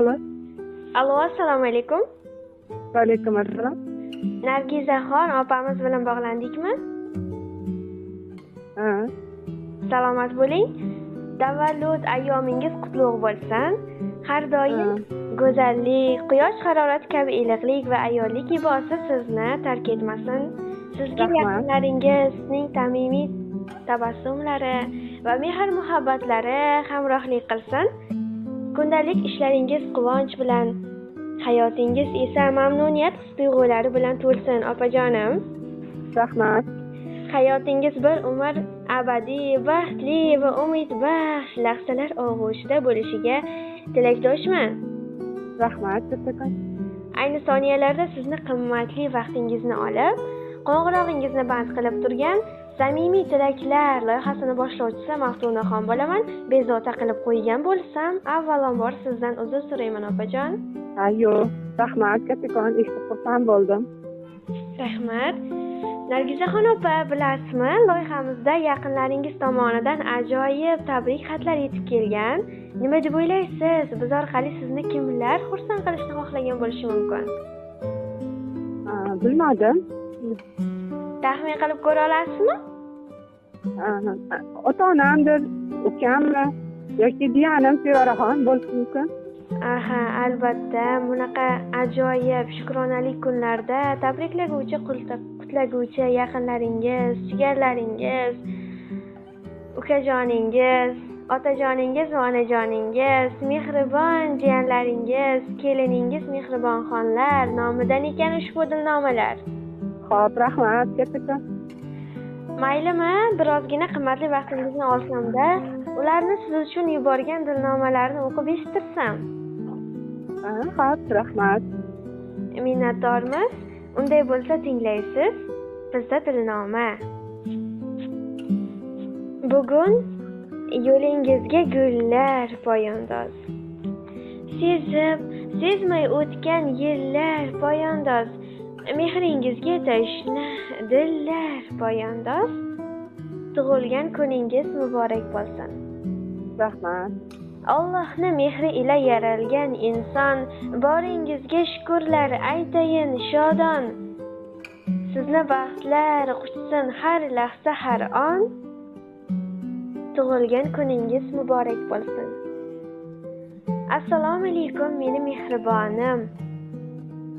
Alo. Alo, assalomu alaykum. Va alaykum assalom. Nargizaxon opamiz bilan bog'landikmi? Ha. Salomat bo'ling. Tavallud ayyomingiz qutlug' bo'lsin. Har doim go'zallik, quyosh harorati kabi iliqlik va ayollik libosi sizni tark etmasin. Sizga yaqinlaringizning samimiy tabassumlari va mehr-muhabbatlari hamrohlik qilsin. Kundalik ishlaringiz quvonch bilan, hayotingiz esa mamnuniyat his-tuyg'ulari bilan to'lsin, opajonim. Rahmat. Hayotingiz bir umr abadiy, baxtli va umidbaxsh lahzalar og'ushida bo'lishiga tilakdoshman. Rahmat, kattakon. Ayni soniyalarda sizni qimmatli vaqtingizni olib, qo'ng'irog'ingizni band qilib turgan samimiy tilaklar loyihasini boshlovchisi Maftunaxon bo'laman. Bezovta qilib qo'ygan bo'lsam, avvalambor sizdan uzr so'rayman, opajon. Ayyo, rahmat, kattakon. Eshitib xursand bo'ldim. Rahmat. Nargizaxon opa, bilasizmi, loyihamizda yaqinlaringiz tomonidan ajoyib tabrik xatlar yetib kelgan. Nima deb o'ylaysiz? Biz orqali sizni kimlar xursand qilishni xohlagan bo'lishi mumkin? Bilmadim. Taxmin qilib ko'ra olasizmi? Ota-onamdir, ukammi yoki jiyanim Sevaraxon bo'lishi mumkin. Aha, albatta, bunaqa ajoyib shukronalik kunlarda tabriklaguvchi, qutlaguvchi yaqinlaringiz, jigarlaringiz, ukajoningiz, otajoningiz va onajoningiz, mehribon jiyanlaringiz, keliningiz mehribon xonlar nomidan ekan ushbu dilnomalar. Xo'p, rahmat, kattakon. Maylimi, birozgina qimmatli vaqtingizni olsam-da, ularni siz uchun yuborgan dilnomalarni o'qib eshittirsam. Xo'p, rahmat. Minnatdormiz. Unday bo'lsa tinglaysiz. Bizda dilnoma. Bugun yo'lingizga gullar poyandoz. Sezmay o'tgan yillar poyandoz. Mehringizga tashna dillar poyandoz. Tug'ilgan kuningiz muborak bo'lsin. Rahmat. Allohning mehri ila yaralgan inson, boringizga shukrlar aytayin shodon. Sizni baxtlar quchsin har lahza har on. Tug'ilgan kuningiz muborak bo'lsin. Assalomu alaykum meni mehribonim.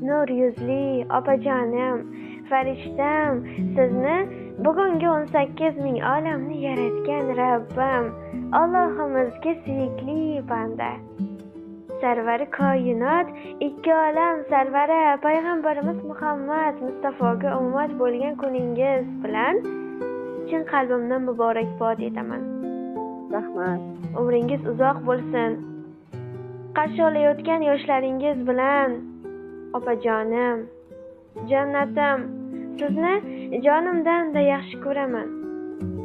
Nur yuzli opajonim, farishtam, sizni bugungi 18,000 olamni yaratgan Rabbim, Allohimizga suyukli banda. Sarvari koinot, ikki olam sarvari payg'ambarimiz Muhammad Mustafoga ummat bo'lgan kuningiz bilan chin qalbimdan muborakbod etaman. Rahmat. Umringiz uzoq bo'lsin. Qarshi olayotgan yoshlaringiz bilan opajonim, jannatim, sizni jonimdan-da yaxshi ko'raman.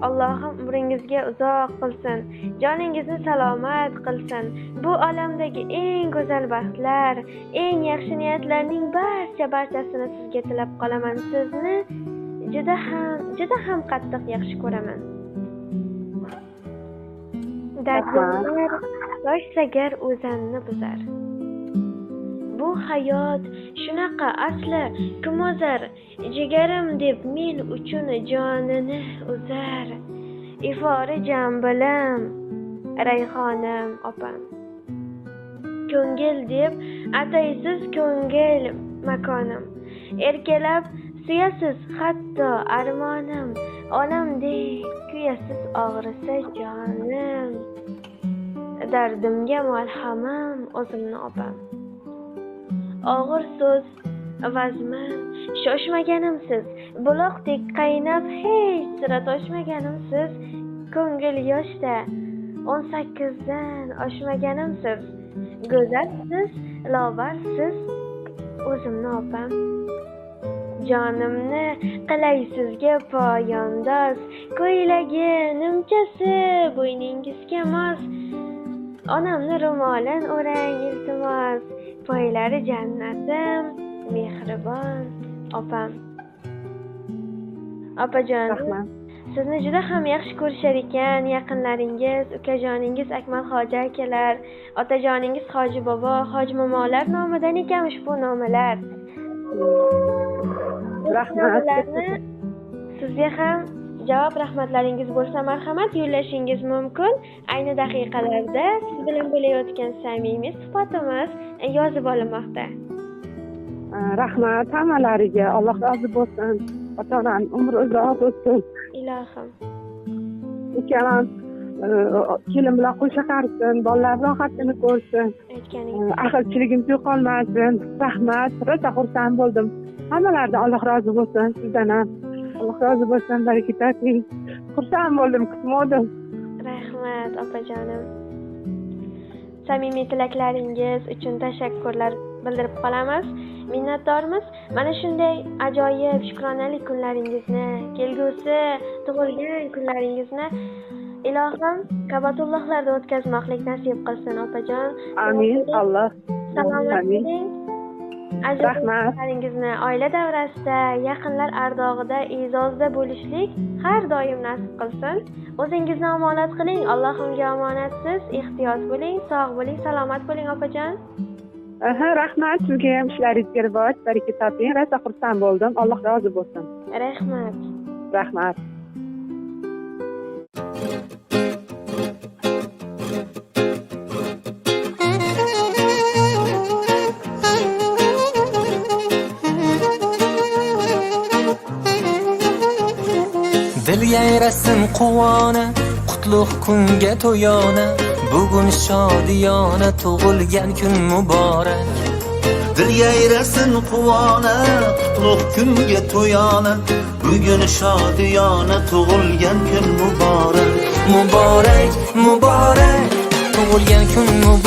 Allohim umringizga uzoq qilsin, joningizni salomat qilsin. Bu olamdagi eng go'zal baxtlar, eng yaxshi niyatlarning barchasini sizga tilab qolaman. Sizni juda ham qattiq yaxshi ko'raman. Dardlar yoshsagar o'zanni buzar. Bu hayot shunaqa asli kimozar, jigarim deb men uchun jonini uzar. Ifori jambilim, rayhonim opam. Ko'ngil deb ataysiz ko'ngil makonim. Erkalab suyasiz hatto armonim. Onamdek kuyasiz og'risa jonim. Dardimga malhamim o'zimni opam. Og'ir so'z vazmin shoshmaganimsiz, buloqdek qaynab hech sira toshmaganimsiz, ko'ngil yoshda 18dan oshmaganimsiz, go'zalsiz, lobarsiz o'zimni opam. Jonimni qilay sizga poyandoz, ko'ylagi nimchasi bo'yningizga mos, onamni ro'molin o'rang iltimos. Poylari jannatim, mehribon opam. Opajonim, sizni juda ham yaxshi ko'rishar ekan, yaqinlaringiz, ukajoningiz Akmal hoji akalar, otajoningiz hoji bobo, hoji momolar nomidan ekan ushbu nomalar. Rahmat. Sizga ham javob rahmatlaringiz bo'lsa marhamat yo'llashingiz mumkin. Ayni daqiqalarda siz bilan bo'layotgan samimiy suhbatimiz yozib olinmoqda. Rahmat hammalariga. Alloh rozi bo'lsin. Ota-onam umri uzoq bo'lsin. Ilohim. Ikkalam kelin bilan qo'sha qarsin, bolalar rohatini ko'rsin. Aytganingiz. Aqlchiligim yo'qolmasin. Rahmat. Rosa xursand bo'ldim. Hammalardan Alloh rozi bo'lsin. Sizdan ham Alloh rozi bo'lsin. Baraka toping. Xursand bo'ldim, kutmadim. Rahmat opajonim. Samimiy tilaklaringiz uchun tashakkurlar bildirib qolamiz. Minnatdormiz. Mana shunday ajoyib shukronalik kunlaringizni, kelgusi tug'ilgan kunlaringizni ilohim Kabatullohlarda o'tkazmoqlik nasib qilsin opajon. Amin. Alloh. Salomat bo'ling. Rahmat. Ajoyiblaringizni oila davrasida, yaqinlar ardog'ida, e'zozda bo'lishlik har doim nasib qilsin. O'zingizni omonat qiling. Allohimga omonatsiz. Ehtiyot bo'ling, sog' bo'ling, salomat bo'ling opajon. Rahmat. Sizga ham ishlaringizga rivoj, baraka toping. Rosa xursand bo'ldim. Alloh rozi bo'lsin. Rahmat. Rahmat. Dil yayrasin quvona, qutlug' kunga to'yona, bugun shodiyona tug'ilgan kun muborak. Dil yayrasin quvona, qutlug' kunga to'yona, bugun shodiyona tug'ilgan kun muborak. Muborak, muborak, tug'ilgan kun muborak.